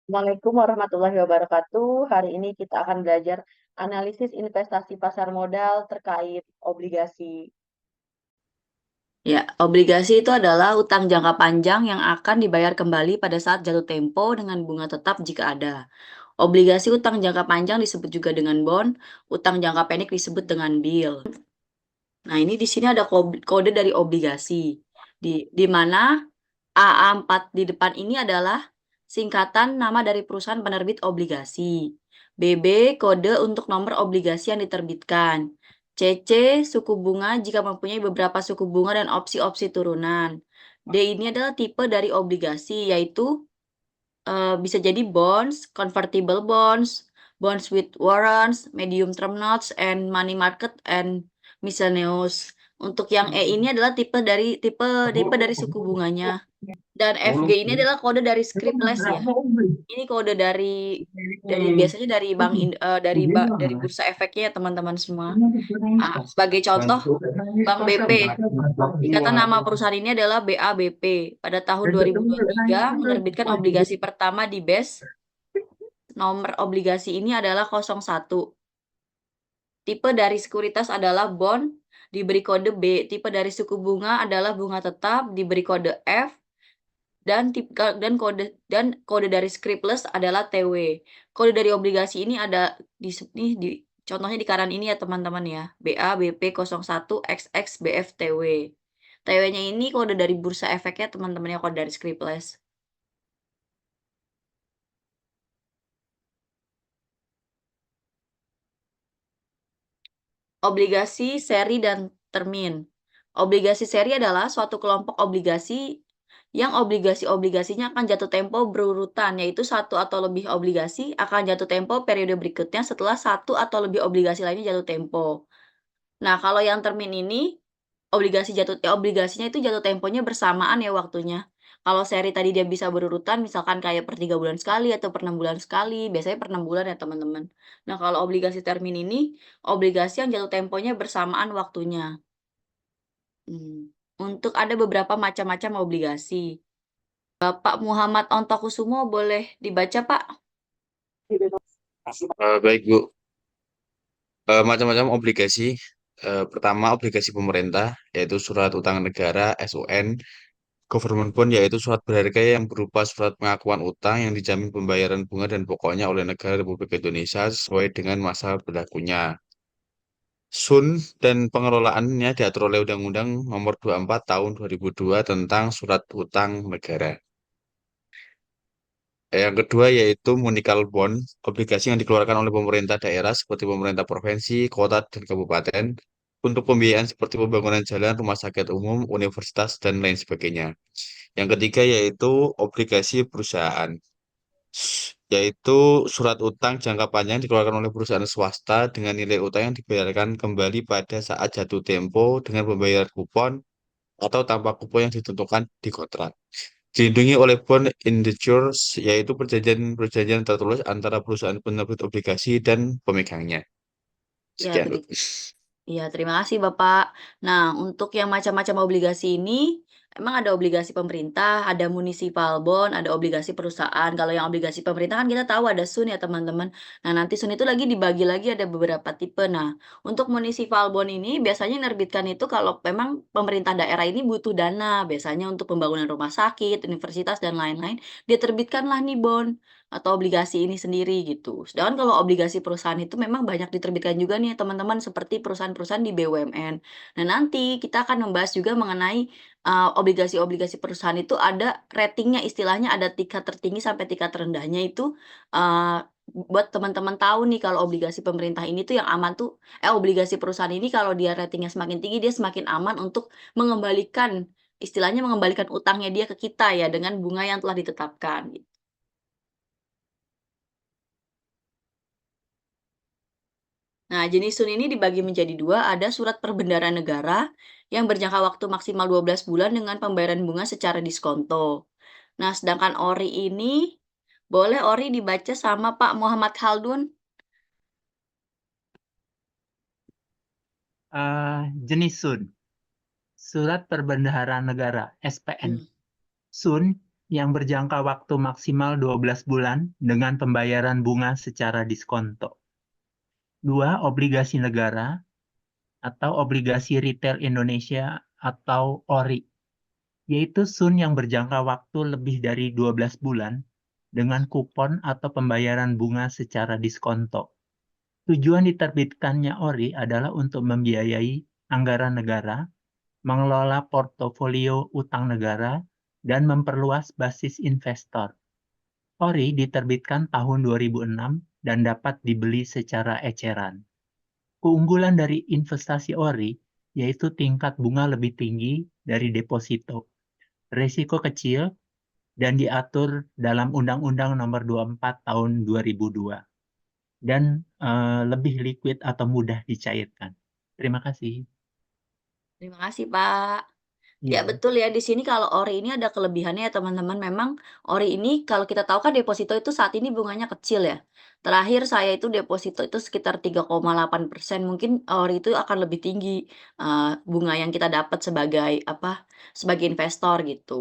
Assalamualaikum warahmatullahi wabarakatuh. Hari ini kita akan belajar analisis investasi pasar modal terkait obligasi. Ya, obligasi itu adalah utang jangka panjang yang akan dibayar kembali pada saat jatuh tempo dengan bunga tetap jika ada. Obligasi utang jangka panjang disebut juga dengan bond, utang jangka pendek disebut dengan bill. Nah, ini di sini ada kode dari obligasi. Di mana AA4 di depan ini adalah singkatan nama dari perusahaan penerbit obligasi. BB kode untuk nomor obligasi yang diterbitkan. CC suku bunga jika mempunyai beberapa suku bunga dan opsi-opsi turunan. D ini adalah tipe dari obligasi yaitu bisa jadi bonds, convertible bonds, bonds with warrants, medium term notes, and money market and miscellaneous. Untuk yang E ini adalah tipe dari suku bunganya. Dan FG ini adalah kode dari scriptless ya. Ini kode dari biasanya dari dari bursa efeknya ya teman-teman semua. Nah, sebagai contoh Bank BP. Ikatan nama perusahaan ini adalah BABP. Pada tahun 2023 menerbitkan obligasi pertama di BES. Nomor obligasi ini adalah 01. Tipe dari sekuritas adalah bond, diberi kode B. Tipe dari suku bunga adalah bunga tetap, diberi kode F. Dan kode dari scriptless adalah TW. Kode dari obligasi ini ada di contohnya di kanan ini ya teman-teman ya. BABP01XX BFTW. TW-nya ini kode dari bursa efeknya teman-teman ya, kode dari scriptless. Obligasi seri dan termin. Obligasi seri adalah suatu kelompok obligasi yang obligasi-obligasinya akan jatuh tempo berurutan, yaitu satu atau lebih obligasi akan jatuh tempo periode berikutnya setelah satu atau lebih obligasi lainnya jatuh tempo. Nah, kalau yang termin ini obligasinya itu jatuh temponya bersamaan ya waktunya. Kalau seri tadi dia bisa berurutan, misalkan kayak per 3 bulan sekali atau per 6 bulan sekali, biasanya per 6 bulan ya teman-teman. Nah, kalau obligasi termin ini, obligasi yang jatuh temponya bersamaan waktunya. Untuk ada beberapa macam-macam obligasi. Bapak Muhammad Ontokusumo boleh dibaca, Pak? Baik Bu. Macam-macam obligasi. Pertama obligasi pemerintah, yaitu surat utang negara (SUN), government bond, yaitu surat berharga yang berupa surat pengakuan utang yang dijamin pembayaran bunga dan pokoknya oleh negara Republik Indonesia sesuai dengan masa berlakunya. SUN dan pengelolaannya diatur oleh Undang-Undang Nomor 24 Tahun 2002 tentang Surat Utang Negara. Yang kedua yaitu municipal bond, obligasi yang dikeluarkan oleh pemerintah daerah seperti pemerintah provinsi, kota, dan kabupaten untuk pembiayaan seperti pembangunan jalan, rumah sakit umum, universitas, dan lain sebagainya. Yang ketiga yaitu obligasi perusahaan, yaitu surat utang jangka panjang dikeluarkan oleh perusahaan swasta dengan nilai utang yang dibayarkan kembali pada saat jatuh tempo dengan pembayaran kupon atau tanpa kupon yang ditentukan di kontrak. Dilindungi oleh bond indentures, yaitu perjanjian-perjanjian tertulis antara perusahaan penerbit obligasi dan pemegangnya. Ya, Sekian, Bu. begitu. Iya, terima kasih Bapak. Nah, untuk yang macam-macam obligasi ini, emang ada obligasi pemerintah, ada municipal bond, ada obligasi perusahaan. Kalau yang obligasi pemerintah kan kita tahu ada SUN ya teman-teman. Nah, nanti SUN itu lagi dibagi lagi ada beberapa tipe. Nah, untuk municipal bond ini biasanya nerbitkan itu kalau memang pemerintah daerah ini butuh dana, biasanya untuk pembangunan rumah sakit, universitas, dan lain-lain, dia terbitkanlah nih bond atau obligasi ini sendiri gitu. Sedangkan kalau obligasi perusahaan itu memang banyak diterbitkan juga nih teman-teman seperti perusahaan-perusahaan di BUMN. Nah, nanti kita akan membahas juga mengenai obligasi-obligasi perusahaan itu ada ratingnya, istilahnya ada tingkat tertinggi sampai tingkat terendahnya itu buat teman-teman tahu nih kalau obligasi pemerintah ini tuh yang aman tuh obligasi perusahaan ini kalau dia ratingnya semakin tinggi dia semakin aman untuk mengembalikan istilahnya mengembalikan utangnya dia ke kita ya dengan bunga yang telah ditetapkan. Nah, jenis SUN ini dibagi menjadi dua, ada surat perbendaharaan negara yang berjangka waktu maksimal 12 bulan dengan pembayaran bunga secara diskonto. Nah, sedangkan ORI ini, boleh ORI dibaca sama Pak Muhammad Khaldun? Jenis SUN, Surat Perbendaharaan Negara (SPN). Hmm. SUN yang berjangka waktu maksimal 12 bulan dengan pembayaran bunga secara diskonto. 2. Obligasi negara atau obligasi retail Indonesia atau ORI, yaitu SUN yang berjangka waktu lebih dari 12 bulan dengan kupon atau pembayaran bunga secara diskonto. Tujuan diterbitkannya ORI adalah untuk membiayai anggaran negara, mengelola portofolio utang negara, dan memperluas basis investor. ORI diterbitkan tahun 2006 dan dapat dibeli secara eceran. Keunggulan dari investasi ORI yaitu tingkat bunga lebih tinggi dari deposito, risiko kecil, dan diatur dalam Undang-Undang Nomor 24 Tahun 2002, dan lebih liquid atau mudah dicairkan. Terima kasih. Terima kasih, Pak. Ya, Iya. betul ya. Di sini kalau ORI ini ada kelebihannya ya, teman-teman. Memang ORI ini kalau kita tahu kan deposito itu saat ini bunganya kecil ya. Terakhir saya itu deposito itu sekitar 3,8%. Mungkin ORI itu akan lebih tinggi bunga yang kita dapat sebagai sebagai investor gitu.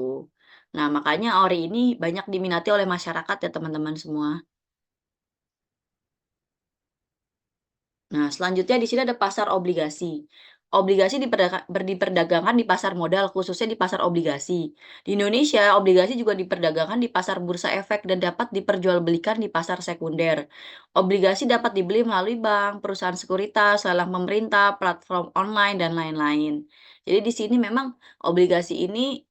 Nah, makanya ORI ini banyak diminati oleh masyarakat ya, teman-teman semua. Nah, selanjutnya di sini ada pasar obligasi. Obligasi diperdagangkan di pasar modal, khususnya di pasar obligasi. Di Indonesia, obligasi juga diperdagangkan di pasar bursa efek dan dapat diperjualbelikan di pasar sekunder. Obligasi dapat dibeli melalui bank, perusahaan sekuritas, lelang pemerintah, platform online, dan lain-lain. Jadi di sini memang obligasi ini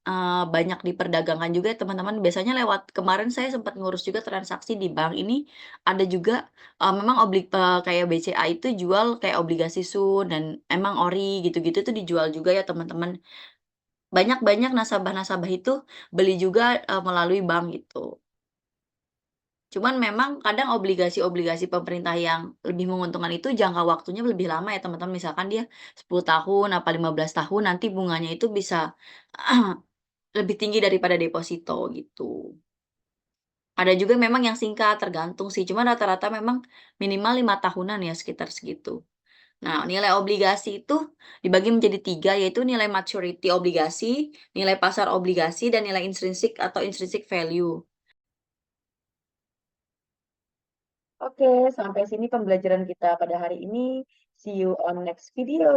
banyak diperdagangkan juga ya, teman-teman. Biasanya lewat kemarin saya sempat ngurus juga transaksi di bank ini, ada juga memang kayak BCA itu jual kayak obligasi SUN dan emang ORI gitu-gitu tuh dijual juga ya, teman-teman. Banyak nasabah-nasabah itu beli juga melalui bank gitu. Cuman memang kadang obligasi-obligasi pemerintah yang lebih menguntungkan itu jangka waktunya lebih lama ya, teman-teman. Misalkan dia 10 tahun apa 15 tahun, nanti bunganya itu bisa lebih tinggi daripada deposito gitu. Ada juga memang yang singkat, tergantung sih, cuman rata-rata memang minimal 5 tahunan ya, sekitar segitu. Nah, nilai obligasi itu dibagi menjadi 3, yaitu nilai maturity obligasi, nilai pasar obligasi, dan nilai intrinsic atau intrinsic value. Oke, sampai sini pembelajaran kita pada hari ini. See you on next video.